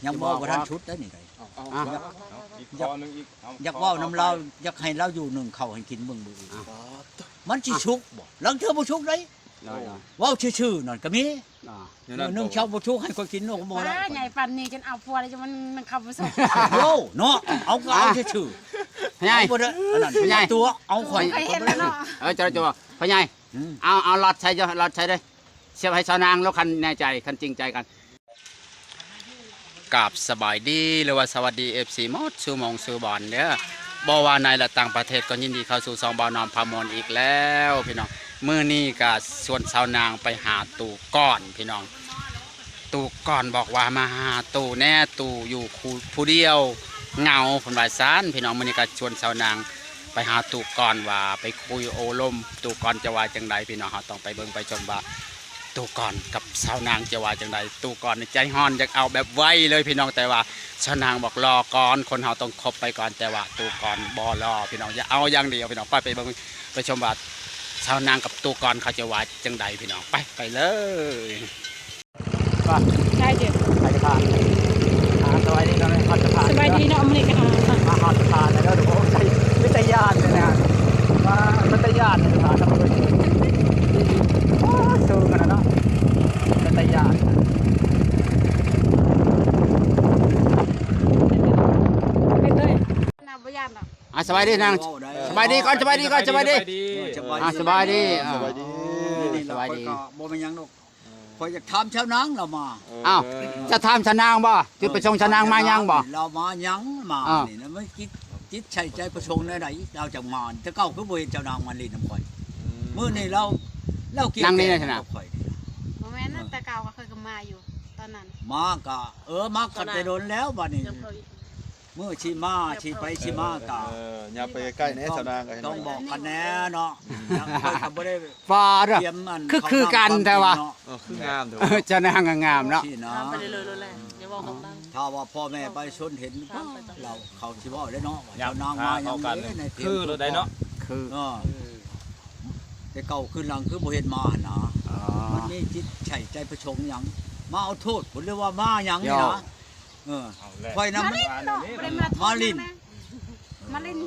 ยังบ่ทันชุดได้นี่ได อ่ะ อีกข้อนึงอีก อยากเว้านำเราอยากให้เราอยู่หนึ่งเข้าให้กินเบิ่งดูมันสิชุกบ่ลังเทื่อบ่ชุกได้ ได้ เว้าชื่อๆนั่นก็มี อ่า หนึ่งเช้าบ่ชุกให้คนกินเนาะบ่ได้ ใหญ่ปันนี่จนเอาพัวเลยจนมันขับไปส่ง โอ้เนาะเอาก็เอาชื่อ พ่อใหญ่ เอาบ่ได้อันนั้น พ่อใหญ่ ตัวเอาข่อย เคยเห็นแล้วเนาะ จะพ่อใหญ่ อืม เอาหลอดใช้หลอดใช้เลยเสียบให้ชาวนางแล้วคันแน่ใจคันจริงใจกันกับสบายดีหรือว่าสวัสดี FC หมดสู่มองสู่บอลเด้อบ่ว่าในและต่างประเทศก็ยินดีเข้าสู่ซองบ่าวนอมพามนอีกแล้วพี่น้องมื้อนี้ก็ชวนชาวนางไปหาตู่ก้อนพี่น้องตู่ก้อนบอกว่ามาหาตู่แน่ตู่อยู่ผู้เดียวเหงาเพิ่นว่าซ่านพี่น้องมื้อนี้ก็ชวนชาวนางไปหาตู่ก้อนว่าไปคุยโอลมตู่ก้อนจะว่าจังไดพี่น้องเฮาต้องไปเบิ่งไปชมว่าตู่ก่อนกับสาวนางจะว่าจังไดตู่ก่อนใจฮ้อนอยากเอาแบบไวเลยพี่น้องแต่ว่าสาวนางบอกรอก่อนคนเฮาต้องคบไปก่อนแต่ว่าตู่ก่อนบ่รอพี่น้องอย่าเอาอย่างเดียวพี่น้องไปเบิ่งไปชมว่าสาวนางกับตู่ก่อนเขาจะว่าจังไดพี่น้องไปเลยว่า ใช่เด็ด ไปจะผ่านสบายดีเนาะฮอดจะผ่าน สบายดีเนาะอเมริกัน มาฮอดจะผ่านแล้วเดี๋ยวผมใส่วิทยานเลยนะว่าวิทยานเลยผ่านทำเลยสู้กันนะเนาะวิทยาน ไม่เคยนาบยานหรอก สบายดีนางสบายดีก่อนสบายดีก่อนสบายดีสบายดี สบายดีนี่สบายดีบ่แม่นหยังดอกข่อยอยากถามชาวนางเรามา อ้าวจะทำชนางบ่จุดประสงค์ชนางมายังบ่ เรามายังมา อ้าว นี่นะไม่คิดใช่ใจประสงค์ไหนๆเราจะมาแต่เก่าคือบ่เห็นเจ้านางมาลีน้ำข่อยมื้อนี้เราเกี่ยวกับข่อย โมเมนต์แต่เก่าก็เคยมาอยู่ตอนนั้น มาก็มาก็แต่โดนแล้วบัดนี้มื้อชิมาชิไปชิมากะ อย่าไปใกล้แน่ชาวนางกัน ต้องบอกกันแน่เนาะยังข่อยก็บ่ได้ ฟ้าเด้อ เตรียมอัน คือกันแต่ว่า คืองามเถอะ ชนางงามเนาะ ที่นะ ไปเลยเลยอย่าบอกกับตั้ง ถ้าว่าพ่อแม่ไปชนเห็นเราเขาสิเว้าได้เนาะว่าเจ้านางมายังในเตรียม คือรถได้เนาะ คือ แต่เก่าขึ้นหลังคือบ่เห็นมานะมันนี่จิตใช่ใจประชงหยังมาเอาโทษผลเรียกว่ามาหยังนี่นะค่อยนำ มาเล่นเนาะไม่ได้มาลินมาเล่น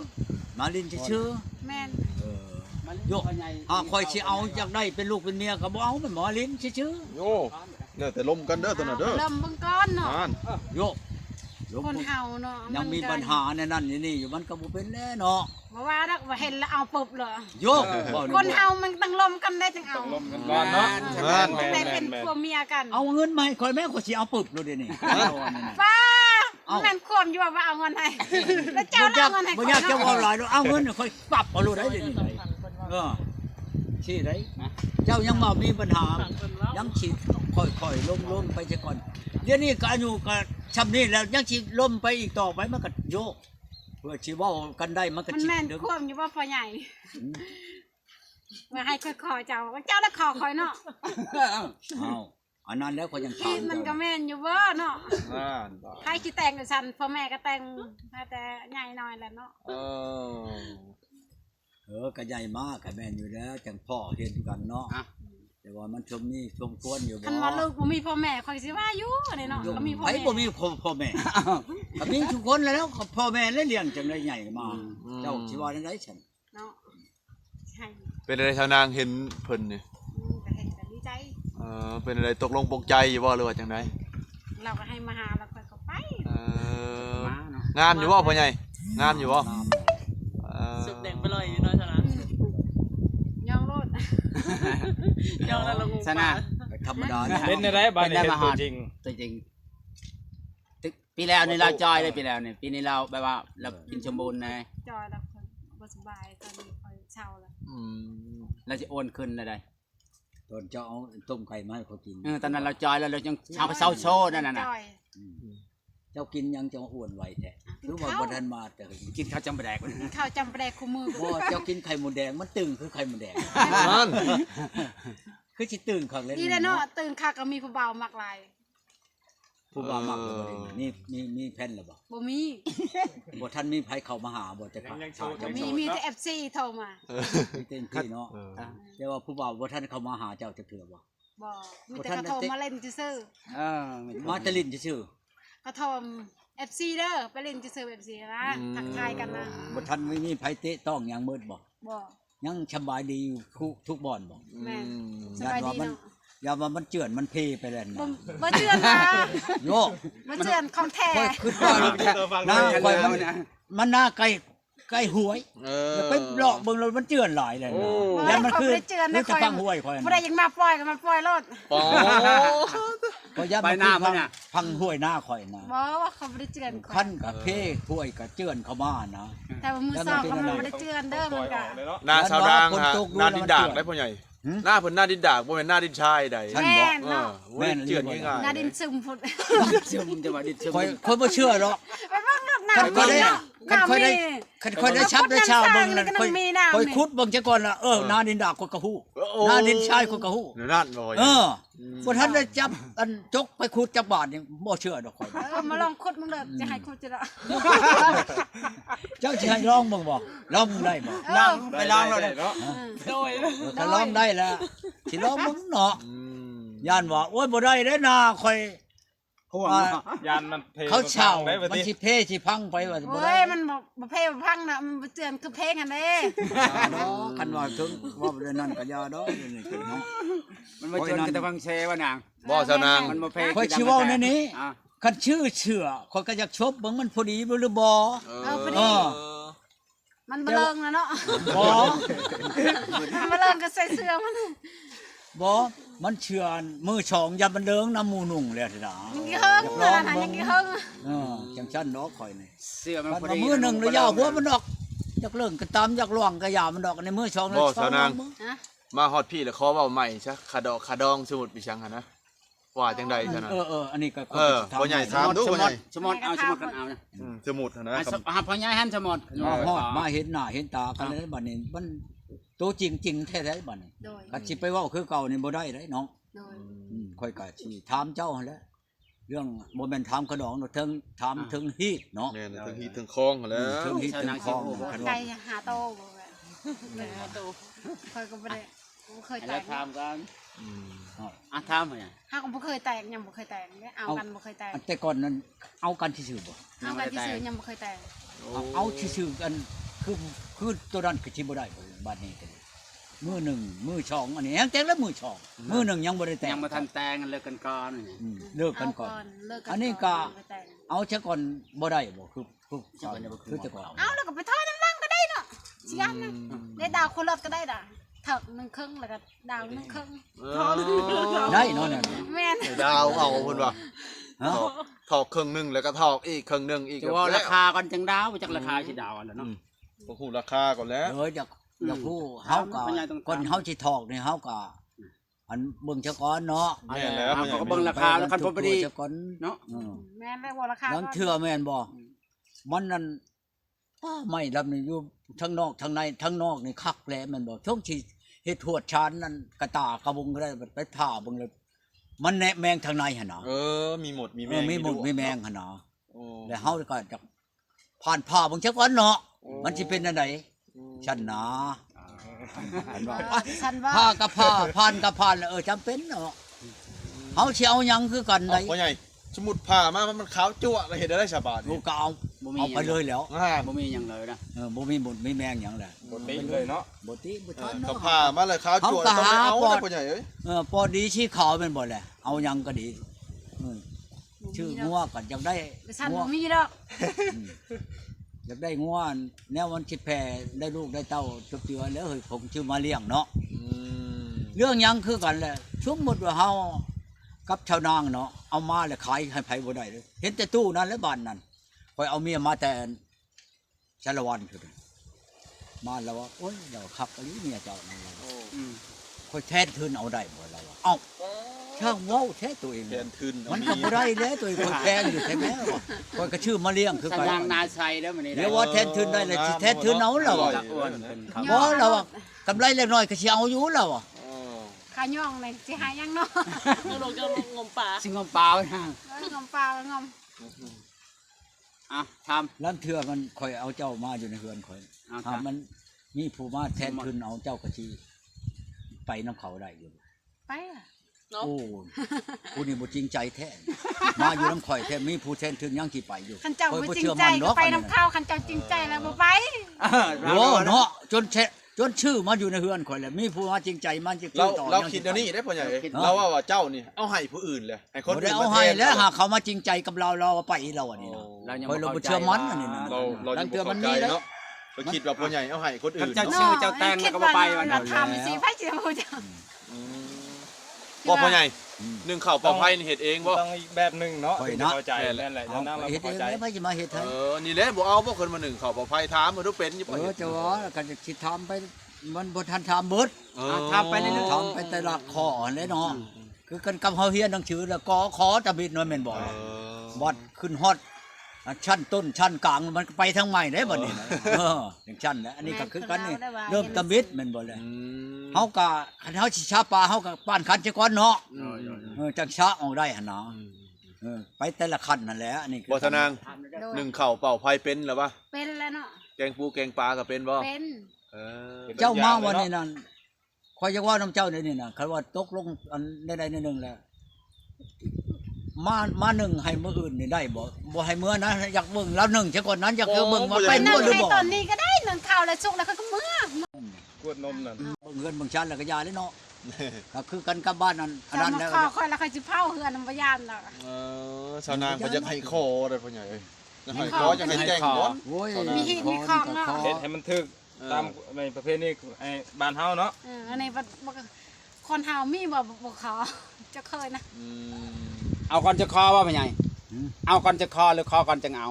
มาลินชื่อ แม่น โยกค่อยสิเอาอยากได้เป็นลูกเป็นเมียก็บ่เอาเป็นหมอลินชื่อ โย่เนี่ยแต่ลมกันเด้อตัวน่ะเด้อ เริ่มบังก้อนเนาะ อ่าน โยก คนเฮาเนาะ ยังมีปัญหาในนั่นนี่อยู่มันก็บ่เป็นแล้วเนาะ เพราะว่าดักว่าเห็นแล้วเอาปบเลย โยก คนเฮามันต้องลมกันได้จังเอา ลมกันก่อนเนาะ ได้เป็นผัวเมียกัน เอาเงินมาให้ค่อยแม่ข่อยสิเอาปึบเลยเดี๋ยวนี้ ป้าแม่นควมอยู่ว่าเอาเงินให้แล้วเจ้าเอาเงินให้ บ่อยากจะว่าหลายเอาเงินค่อยปรับเอาเลยได้เดี๋ยวนี้ชี้ได้เจ้ายังบ่มีปัญหายังสิค่อยๆล้มไปซะก่อนเดี๋ยวนี้ก็อายุก็ชำนี้แล้วยังสิล้มไปอีกต่อไปมันก็โยกเพื่อสิเว้ากันได้มันก็ มัน สิ แม่น ดึง ควมอยู่ว่าพ่อใหญ่มาให้ค่อยขอเจ้าเจ้าแล้วขอคอยเนาะ เอาอันนั้นแล้วก็ยังถา ที่ ม มันก็แม่นอยู่เว้อเนาะ อ่าน ใครสิแต่งกับฉันพ่อแม่ก็แต่งแต่ใหญ่หน่อยแหละเนาะ ก็ใหญ่มากก็แม่นอยู่แล้วจังพ่อเห็นกันเนาะแต่ว่ามันชมนี่ชมควรอยู่บ่ คันว่าลูกบ่มีพ่อแม่ค่อยสิว่าอยู่นี่เนาะก็มีพ่อ ไผ แม่ บ่มีพ่อแม่ก็มีทุกคนแล้วพ่อแม่เลี้ยงจังได้ใหญ่มาเจ้าสิว่าจังได๋ฉัน เนาะใช่ เป็นอะไรชาวนางเห็นเพิ่นนี่ ก็เห็นก็ดีใจ เป็นอะไรตกลงปลงใจอยู่บ่หรือว่าจังได เราก็ให้มาหาแล้วค่อยก็ไป งามอยู่บ่พ่อใหญ่งามอยู่บ่ สุดแดงไปเลยอยู่น้อยเท่านั้น ยองโลด ยอมแล้วลง ชนะ ธรรมดา เป็นอะไรบ้านนี้เป็นตัวจริง ตัวจริงปีแล้วนี่เราจอยเลยปีแล้วนี่ปีนี้เราแบบว่าเรากินสมบูรณ์นะ จอยแล้วคนบ่สบายตอนนี้ค่อยเช่าแล้ว เราจะโอนขึ้นได้ ตอนเจ้าเอาต้มไก่มาให้เขากิน ตอนนั้นเราจอยแล้วเรายังชาวเศร้าโชว์นั่นน่ะ จอย เจ้ากินยังจะอ้วนไวแท้หรือว่าบ่ทันมาแต่ กินข้าวจำแบก ข้าวจำแปลกคู่มือ บ่เจ้ากินไข่หมูแดงมันตึงคือไข่หมูแดง นั่น คือสิตึงข้างเล่น นี่แหละเนาะตื่นคักก็มีผู้บ่าวมักหลาย ผู้บ่าวมักเลยบ่ได้นี่มีแผ่นแล้วบ่ บ่มี บ่ทันมีไผเข้ามาหาบ่จะจะ มีแต่ FC โทรมา มีเต็มที่เนาะแต่ว่าผู้บ่าวบ่ทันเข้ามาหาเจ้าจะเถื่อบ่ บ่มีแต่เขาโทรมาเล่นซื่อ มาแตะลินซื่อ ๆ กระทอม FC เด้อไปเล่นจะเสิร์ฟ FC นะทักทายกันนะ บ่ทันไม่มีไผเตะต้องหยังมืดบ่ บ่ ยังสบายดีอยู่ทุกบ่อนบ่ แม่นส ญา บาย ติว่า ดี มัน เนาะ อย่าว่ามันเจือนมันเพไปแล้ว บ่ นะ บ่เชื่อนะ โยก บ่เชื่อของแท้ ค่อยคิดว่าหน้าค่อยมันหน้าใกล้หวย แล้วไปเลาะเบิ่งแล้วมันเจือนหลายเลยนะแล้วมันคือคือจะฟังหวยค่อย บ่ได้ยังมาปล่อยก็มาปล่อยรถ โอ้ ก็ย่ามันคือฟังหวยหน้าค่อยนะ บ่ว่าเขาบ่ได้เจือนข่อย คันกับเพหวยกับเจือนเข้ามานะ แต่ว่ามือสองเขาบ่ได้เจือนเด้อมันก็ หน้าชาวดางฮะหน้าดินดากได้พ่อใหญ่หน้าเพิ่นหน้าดินดากบ่แม่นหน้าดินชายใด ท่าน แม่ บอก นเนาะ แม่นเจือนง่ายๆ นาดินซึมพุ่น เชื่อมจะว่าดิเชื่อม ค่อยบ่เชื่อหรอก ไปเบิ่งรถน้ำ คันค่อยได้ เนาะ คันค่อยได้คันค่อยได้ชับได้ชาวเบิ่งนั่น ค่ ค่ อ อย ย มีน้ำ ค่อยคุดเบิ่งซะก่อนล่ะหน้าดินดากคนกะฮู้หน้าดินชายคนกะฮู้ นั่นบ่ บ่ทันได้จับอันจกไปขุดจับบาทนี่บ่เชื่อดอกข่อย มาลองขุดมึงเด้อจะให้ขุดจะละ เจ้าสิให้ลองเบิ่งบ่ลองได้บ่ ลอง ไปล้างเราได้เนาะ โดย ถ้าลองได้แล้วสิลองมึงเนาะย่านว่าโอ้ยบ่ได้เด้อนาข่อย ห่วง ยานมันเพ เขาเช่า ได้บ่ มัน ติ สิเพสิพังไปว่าบ่ โอ้ ได้ ยมันบ่เพลบ่พังนะมันบ่เตือนคือเพลงหั่นเด้ เนาะคันว่าถึงว่าบ่ได้นั่นก็อย่าดอกนี่คือเนาะ มันมาจนกันแต่ฟังแชว่านาง บ่ชาวนาง มันมาเพล ข่อยสิเว้าในนี้คันชื่อเชื่อข่อยก็อยากชบเบิ่งมันพอดีบ่หรือบ่ พอดีมันบ่เลิงแล้วเนาะ บ่ มันบ่เลิงก็ใส่เสื้อมัน บ่มันเชื่อมือช่องอย่ามันเดิงน้ำหมู่นุ่งแล้วสินะ ยังกี่เฮิงนะยังกี่เฮิง จังซั่นเนาะข่อยนี่ เสื้อมัน มัน พอ เอา ดี มือหนึงแล้วยาวหัวมันออกอยากเลิ่งก็ตามอยากล่วงก็ยามันออกในมือช่องแล้วช่องมือ ฮะ มาฮอดพี่แล้วขอเว้าใหม่ซะขาดอกขาดองสมุดปีชังหั่นนะว่าจังใดซะนะ อันนี้ก็ พ่อใหญ่ถาม ส ดู ม พ่อใหญ่ สมดเอาสมดกันเอานะ สมุดหั่นนะ พ่อใหญ่หันสมด ฮอดมาเห็นหน้าเห็นตากันเลยบัดนี้มันตัวจริงๆแท้ๆบัดนี้ โดย ก็สิไปเว้าคือเก่านี่บ่ได้เด้น้อง โดย ค่อยก็สิถามเจ้าหั่นแหละเรื่องบ่แม่นถามขนองเนาะถึงถามถึงฮีดเนาะ แม่นถึงฮีถึงคลองหั่นแหล้ว ถึงฮีดถึงคลองคัน ไก่ ว่า หาโตบ่แม่เลยหาโตเคยก็บ่ได้บ่เคยแต แล้ว ก ถามกันถามพ่อใหญ่ เฮาก็บ่เคยแตกยังบ่เคยแตกเนี่ยเอากันบ่เคยแตก อันแต่ก่อนนั้นเอากันซื่อๆบ่ เอากันที่ซื้อยังบ่เคยแตก เอาซื่อๆกันคือตัวนั้นก็สิบ่ได้บ่บัดนี้ก็มือหนึ่งมือสองอันนี้ยังแต่งแล้วมือสองมือหนึ่งยังบ่ได้แต่ง ยังมาทันแต่งกันเลยกันก่อน เลิกกันก่อน เลิกกัน อันนี้ก็ เอาซะก่อนบ่ได้บ่คือแต่ก่อน เอาแล้วก็ไปทอดน้ำลังก็ได้เนาะสิอันนึงได้ดาวคนรถก็ได้ด่ะถักนึงครึ่งแล้วก็ดาวนึงครึ่งทอด ได้เนาะเนี่ย แม่น ดาวเอาเพิ่นว่า ฮะ ถอกครึ่งนึงแล้วก็ถอกอีกครึ่งนึงอีก จะว่าราคากันจังดาวจักราคาสิดาวอันแล้วเนาะ บ่ฮู้ราคาก่อนแล้ว อยากผู้เฮาก็คนเฮาสิถอกนี่เฮาก็อันเบิ่งซะก่อนเนาะ แม่นแล้ว เขาก็เบิ่งราคาแล้วคันพอดี ซะก่อน เนาะ แม่นได้บ่ราคา ยังเทื่อแม่นบ่มันนั่นไม่ลำนี่อยู่ทั้งนอกทั้งในทั้งนอกนี่คักแลแม่นบ่ช่วงที่เฮ็ดหวดชานนั่นกระตากระบุงก็ได้ไปผ่าเบิ่งเลยมันแนะแมงทางในหั่นน่ะ มีหมดมีแม มี ง หมดมีแมงหั่นน่ะ โอ้ แล้วเฮาก็จะผ่านผ่าเบิ่งจักวันเนาะมันสิเป็นอันใดฉันนะอันว่า ฉันว่า ผ่ากับผ่าผ่านกับผ่านจำเป็นเนาะเฮาสิเอาหยังคือกันได้ พ่อใหญ่สมุดผ่ามามันขาวจั่วแล้วเห็นได้ฉบาด ลูกก็เอาไปเลยแล้ว บ่มีหยังเลยนะ บ่มีหมดมีแมงหยังแหละ บ่ติเลยเนาะ บ่ติบ่ทัน เขา เนาะ ผ่ามาเลยขาวจั่วต้องไปเอาพ่อใหญ่เอ้ย ปอดีชี้ขาวเป็นบ่แหละเอาหยังก็ดีชื่องัวก็อยากได้ ฉัน งัว บ่มีดอก อยากได้งัวแนวมันสิแผ่ได้ลูกได้เต้าจุบเจือแล้วเฮ้ยผมชื่อมาเลี้ยงเนาะเรื่องหยังคือกันแหละสมมุติว่าเฮากับชาวนางเนาะเอามาแล้วขายให้ไผบ่ได้เลยเห็นแต่ตู้นั้นและบ้านนั้นคอยเอาเมียมาแต่ชาละวันคือมาแล้วว่าโอ้ยเดี๋ยวขับอันนี้เมียเจ้านั่นคอยแทนคืนเอาได้บ่เราเอ้าช่างเว้าแท้ตัวเอง แทนคืน มันก็บ่ได้แล้วตัวเองคอยแทนอยู่แท้แม่ว่าคอยก็ชื่อมาเลี้ยงคือ สั กัน ญญางนาใส่แล้วมื้อนี้ เดี๋ยวว่าแทนคืนได้เลยสิแทนคืนเอาแล้วอ่ะ อ้วนเป็นครับ บ่เราอ่ะกำไรเล็กน้อยก็สิเอาอยู่แล้วอ่ะ ขาย่องเลยสิหายังเนาะ เราจะงมป่า สิงมปลาไว้ห่าง งมปลางม ทำ ลังเทื่อมันคอยเอาเจ้ามาอยู่ในเฮือนคอยถ้ามันมีผู้มาแทนคืนเอาเจ้าก็สิไปนํเขาได้อยู่ ไปอ่ะ เนาะ โอ้ผู้นี่บ่จริงใจแท้มาอยู่น้ำข่อยแท้มีผู้แทนถึงยังสิไปอยู่ คันเจ้า ข้อย บ่ บ่ จริง เชื่อ ใจ มัน ก็ เนาะ ไปน้ำข้าวคันเจ้าจริงใจแล้วบ่ไป โอ้เนาะจนชื่อมาอยู่ในเฮือนข่อยแล้วมีผู้มาจริงใจมันจะ เราคิดเดี๋ยวนี้ได้พ่อใหญ่เราว่าเจ้านี่เอาให้ผู้อื่นเลยให้คน บ่ อื่ ได้ น เอา มา ให้ แทน แล้วหากเขามาจริงใจกับเราไปเราอันนี้เนาะ เรายัง ข่อยเรา บ่ บ่ เข้าใจ เชื่อมันอันนี้นะ เรา ลั ยัง ง เทื่อ บ่ มัน เข้าใจ มีเด้ เนาะเราคิดว่าพ่อใหญ่เอาให้คนอื่น เจ้า เนาะ ชื่อเจ้าแต่งแล้วก็บ่ไปวัน นั้ นั้น น ทำสิไผสิฮู้จัก บ่พ่อใหญ่หนึ่งข้าวเป่าไผ่นี่เฮ็ดเองบ่ ต้องอีกแบบหนึงเนาะ ข่อย ถึง เนาะ จะเข้าใจนั่นแหละ เอา เจ้านั่งเรา เฮ็ด เข้า เอง ใจ แล้วไปสิมาเฮ็ดให้ นี่แหละบ่เอาบ่คนมาหนึ่งข้าวเป่าไผ่ถามมันดูเป็นอยู่บ่ จะว่ากันจะสิทำไปมันบ่ทันทำเบิด ทำไปเรื่อยๆ ทำไปแต่ละข้อเลยเนาะคือกันกับเฮาเฮียนหนังสือแล้วก็ขอตะบิดน้อยแม่นบ่บัดขึ้นฮอดชั้นต้นชั้นกลางมันไปทางใหม่ได้บัดนี้นะอย่างชั้นแล้วอันนี้ก็คือกันนี่เริ่มตะบิดแม่นบ่เลยเฮาก็คันเฮาสิชาปลาเฮาก็ป้านคันจักก่อนเนาะจังชาออกได้หั่นเนาะไปแต่ละขั้นนั่นแหละอันนี้ บ่ทนางหนึ่งข้าวเป่าไผ่เป็นหรือปะ เป็นแล้วเนาะ แกงปูแกงปลาก็เป็นบ่ เป็น เจ้ามาวันนี้นั่นคอยจะว่าน้ำเจ้านี่น่ะคันว่าตกลงอันใดๆนึงแล้วมาหนึ่งให้มื้ออื่นนี่ได้บ่ให้มื้อนะอยากเบิ่งแล้วหนึ่งซะก่อนนั้นอยากเบิ่งว่า ไป เป็น นั่ บ่ ง หรือ ให้ บ่ ตอนนี้ก็ได้นึ่งข้าวแล้วสุกแล้วก็เมื่อก วดนมนั่น เบิ่งเงินเบิ่งชั้นแล้วก็ยาเลยเนาะก็คือกันกับบ้านนั้นอัน จะ นั้น มา แล้ว ขอคอยแล้วค่อยสิเผาเฮือนบ่ยานดอก ชาวนางเพิ่นจะให้คอได้พ่อใหญ่เอ้ยจะให้คอจะให้แกงบ่ โอ้ย มีหินมีของเนาะ เฮ็ดให้มันถึกตามในประเภทนี้ไอ้บ้านเฮาเนาะ อันนี้บ่คนเฮามีบ่ขอจะเคยนะ เอาก่อนจะคอว่าเป็นไงเอาก่อนจะคอหรือคอก่อนจะเอา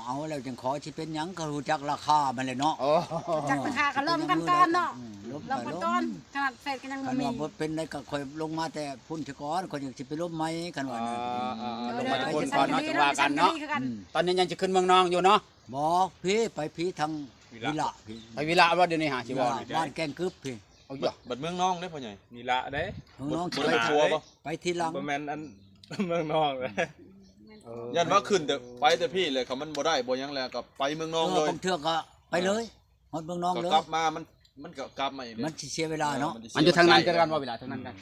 เอาแล้วจังขอสิเป็นหยังก็รู้จักราคามันเลยเนาะ จากราคาก็เริ่มกันก่อนเนาะเริ่มกันก่อนขนาดเฟซก็ยังบ่ คัน มี ว่าบ่เป็นได้ก็ค่อยลงมาแต่พุ่นซะก่อนค่อยอยากสิไปลบไหมคันว่านั่น ลงมาทุกคนก่อนเนาะจะว่ากันเนาะตอนนี้ยังจะขึ้นเมืองนองอยู่เนาะ บอกพี่ไปพี่ทางวิละพี่ ไปวิระว่าเดี๋ยวนี้หาชิวอน บ้านแกงกึบพี่ เอาอยู่ บัดเมืองน้องเด้พ่อใหญ่ นี่ละเด้ น้องๆ บ่ ไป ได้ทัวร์บ่ ไปทีหลัง บ่แม่นอัน เมืองนอกเลย ยันว่าขึ้นแต่ไปแต่พี่เลยเขามันบ่ได้บ่หยังแล้วก็ไปเมืองน้องเลย บางเทื่อก็ไปเลยฮอดเมืองน้อง ก็ เลย กลับมามันก็กลับมาอีก มันสิเสียเวลาเนาะ มันอยู่ทางนั้นกันว่าเวลาทางนั้นกัน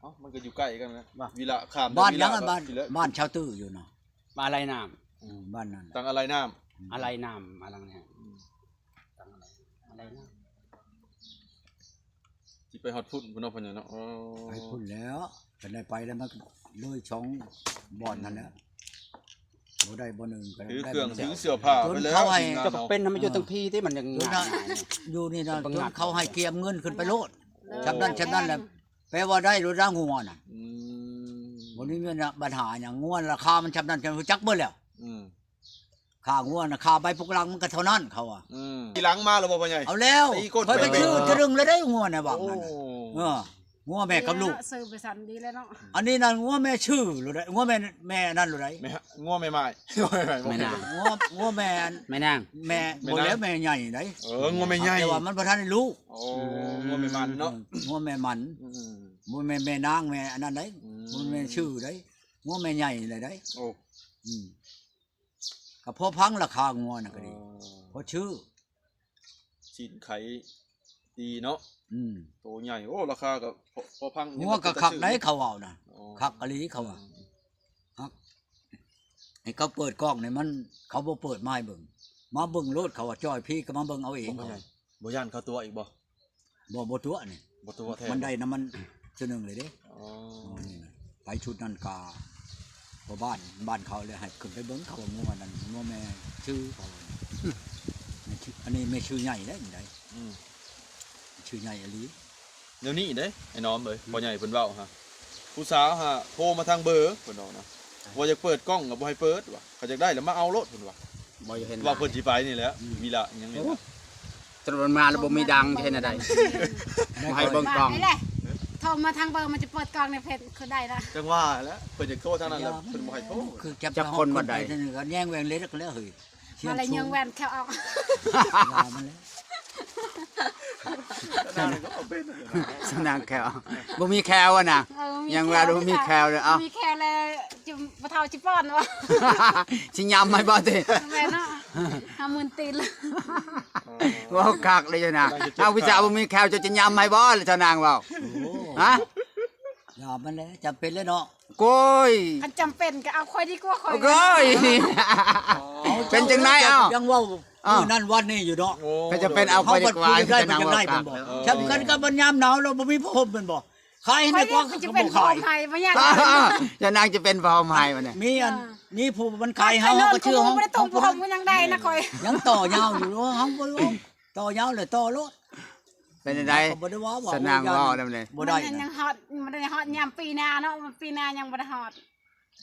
เอ้ามันก็อยู่ใกล้กันนะวิละข้าม บ้าน วิ ยั ละ งอะบ้าน พี่ละ บ้านชาวตื้ออยู่เนาะ มาอะไรน้ บ้านนั้น ตังอะไรน้ำ ำอะไรน้ำอะไรเนี่ยอะไรน้ สิไปฮอดพุ่นพุ่นเนาะพ่อใหญ่เนาะ ไปพุ่นแล้วกันได้ไปแล้วมันเลยช่องบ่อนนั่นแหละบ่ได้บ่หนึ่งก็ ถือ ได้ เครื่อง บ่ห ถื นึ่ อเสื้อผ้าไปแล้ว เขาให้ ทีมงาน ำจะ เนาะ เป็นทำไมอยู่ตั้งพี่ที่มันยัง อยู่นี่นะ บัง จ งั น ด เขาให้เกียมเงินขึ้นไปโลดชำนั้นแหละแปลว่าได้รถร่างงัวน่ะ อืม วันนี้มีปัญหาอย่างงัวราคามันชำนั้นจักเบิดแล้ว อืม ค่างัวน่ะค่าใบพวกลังมันก็เท่านั้นเขาอ่ะ ทีหลังมาแล้วบ่พ่อใหญ่ เอาแล้ว ตีก้น คอยไป ไป ชื่อ เลย ทะลึงเลยได้งัวน่ะบัก โอ้ นั่นน่ะงัวแม่กับลูก ซื้อไปสั่นดีเลยเนาะ อันนี้นั่นงัวแม่ชื่อหรือไดงัวแม่นั่นหรือได แม่ฮะงัวใหม่ๆงัวใหม่ๆ ไม่นาง งัวแม่ ไม่นาง แม่บ่แล้วแม่ใหญ่ได งัวแม่ใหญ่ แต่ว่ามันบ่ทันได้ลูก โอ้งัวแม่มันเนาะ งัวแม่มัน อืม งัวแม่นางแม่อันนั้นได อืม งัวแม่ชื่อไดงัวแม่ใหญ่เลยได โอ้ ก็พอพังราคางัวน่ะก็ดีพอชื่อ ชิ้นไข่ดีเนาะโตใหญ่โอ้ราคาก็พอพัง งัวก็คักได้เขาเอาน่ะ อ๋อ คักอลีเขาว่าคักให้เขาเปิดกล้องนี่มันเขาบ่เปิดมาให้เบิ่งมาเบิ่งโลดเขาว่าจ้อยพี่ก็มาเบิ่งเอาเอง บ่ใหญ่บ่ย่านเข้าตัวอีกบ่ บ่ตัวนี่ บ่ตัวแท้ มันได้น้ำมันชนึงเลยเด้ อ๋อ นี่นะไปชุดนั้นกาพอบ้านเขาเลยให้ขึ้นไปเบิ่งเขาว่างัวนั้นงัวแม่ชื่อเขาว่านี่ชื่ออันนี้แม่ชื่อใหญ่ได้ยังไง อืม ชื่อใหญ่อลี เดี๋ยวนี้เด้ไอ้น้อมเอ้ยบ่ใหญ่เพิ่นเว้าฮะผู้สาวฮะโทรมาทางเบอร์เพิ่นบอกนะว่าอยากเปิดกล้องก็บ่ให้เปิดว่ะเขาอยากได้แล้วมาเอารถเพิ่นว่า บ่เห็น ว่าเพิ่นสิไปนี่แหละมีละอิหยังนี่ล่ะ จนมันมาแล้วบ่มีดังเห็นอะไรมาให้เบิ่งกล้อง บ้านนี่แหละโทรมาทางเบอร์มันจะเปิดกล้องในเพจคือได้ละ จังว่าแล้วเพิ่นจะโทรทางนั้นแล้วเพิ่นบ่ให้โทร คือจับคนบันไดก็แย่งแหวงเล็กแล้วเฮ้ย มาเลยยังแวนแค่ออก ยามันแล้ว สนางแควบ่มีแควอ่ะนะยังว่าบ่มีแควเลยเอ้า มีแค่เลยจุ่มปะเทาจิป้อนวะ สิยำให้บ่ติ แม่เนาะ50,000ตีนเลย ว่าคักเลยจ้ะนะเอาวิชาบ่มีแควจะยำให้บ่ล่ะเจ้านางเว้าฮะ ยา ามมันแล้วจำเป็นแล้วเนาะ โก้ย คันจำเป็นก็เอาค่อยดีกว่าค่อย โก้ยเป็นจังไดเอ้า ยังเว้า อ้าว มื้อนั้นวันนี้อยู่เนาะ โอ้ ก็จะเป็นเอา เขา ไปดี บัด ก พู ว่า ดได้ จะ มัน นั่ง ยัง ว่า ได้ กลั มัน บ บอกสำคัญกับมันยามหนาวเราบ่มีผ้าห่มมันบอกขายให้ ค่ ใน อย กว่า จะ เขา เป็น บ่ ขอ ขาง ย ไทยบ่ยาก จะนางจะเป็นพอมไห้มันเนี่ย มีอันมีผู้มันขาย ใคร เฮา เฮา ก็ชื่อเฮา บ่ได้ตรงผมก็ยังได้นะค่อย ยังต่อยาวอยู่เนาะเฮาบ่ลงต่อยาวเลยต่อรถ เป็นจังได เขาบ่ได้ว่า สนางว่าได้เลย บ่ได้ มันยังฮอดมันได้ฮอดยามปีหน้าเนาะมันปีหน้ายังบ่ได้ฮอด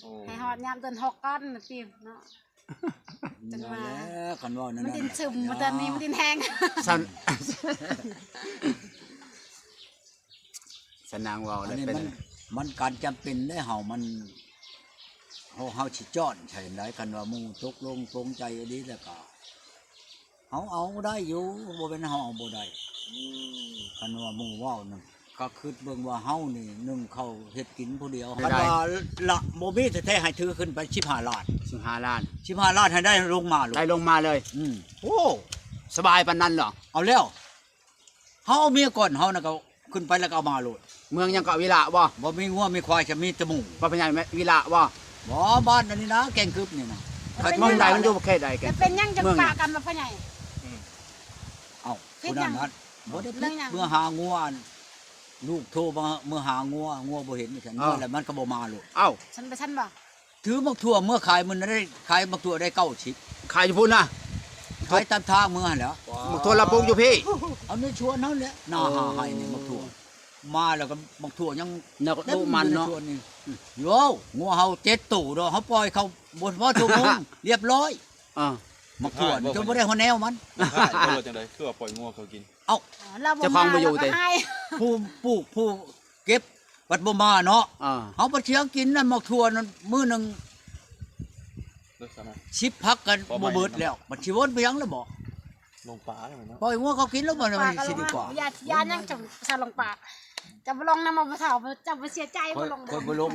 โอ้ ให้ฮอดยามเดือน6ก่อนน่ะติเนาะ จนมา แล้วกันว่านั่น มัน น่ะ ดินซึมมันตอนนี้มันดินแห้ง สันสนางว่า อั ได้ นนี้ เป็น มันการจำเป็นได้เฮามันเฮาสิจอดใช่ไหมกันว่าหมู่ตกลงปรงใจอันนี้แล้วก็เอาได้อยู่บ่เป็นเฮาเอาบ่ได้ อืม คันว่าหมู่เว้านั่นก็คิดเบิ่งว่าเฮานี่นึ่งข้าวเฮ็ดกินผู้เดียว ไม่ คัน ได้ ว่าละบ่มีแท้ๆให้ถือขึ้นไป15ล้าน 15ล้าน 15ล้านให้ได้ลงมาลูก ได้ลงมาเลย โอ้ สบายปานนั้นเหรอ เอาแล้วเฮาเอาเมียก่อนเฮาน่ะก็ขึ้นไปแล้วก็เอามาโลด เมืองยังเกาะวิระบ่ บ่มีงัวมีควายจะมีแตะหมู บ่เป็นใหญ่วิระบ่ บ่บ้านอันนี้นะแกงกึบนี่นะ เมืองใดมันอยู่ประเทศใดกั จะ น เป็นยังจัง เมือง ปะกันมาพ่อใหญ่ เอ้าผู้นั้นนัดบ่ได้ เรื่องหยัง เมื่อหางัวลูกโทรมาเมื่อหางัวบ่เห็นฉันงัวแล้วมันก็บ่มาโลด เอ้า ฉันไปฉันบ่ ถือมักทั่วเมื่อขายมันได้ขายมักทั่วได้90 ขายอยู่พุ่นน่ะ ขายตามทางเมื่อหั่นแหล้ว มักทั่วละปลูกอยู่พี่ เอาในชวนนั่นแหละหน้าหาให้นี่มักทั่วมาแล้วก็มักทั่วยัง นักดูมันเนาะ ต็อยู่ใชวนี่โย่งัวเฮา7ตู้เนาะเฮาปล่อยเขาบ่พอชั่วโมง เรียบร้อย อ่า มักทั่วจนบ่ได้หัวแนวมัน ค่ายบ่รู้จังได๋คือว่าปล่อยงัวเขากิน เราบ่ เจ้าของ มา บ่อยู่ เรา ติ ก็ให้ ผู้ปลูกผู้เก็บบัดบ่มาเนาะ อ่า เฮาบ่เที่ยงกินนั่นมักทั่วนั่นมื้อหนึง เลิกซะนะ 10พักกันบ่เบิดแล้วมันสิวนไปยังแล้วบ่ ลงป่าแล้วเนาะ ปล่อยงัวเขากินแล้วมัน ปากก็ สิ ลง ดีกว่า มาอย่ายังจังสลงปากจะบ่ลงนำมาบ่เฒ่าจะบ่เสียใจบ่ลง คนบ่ลง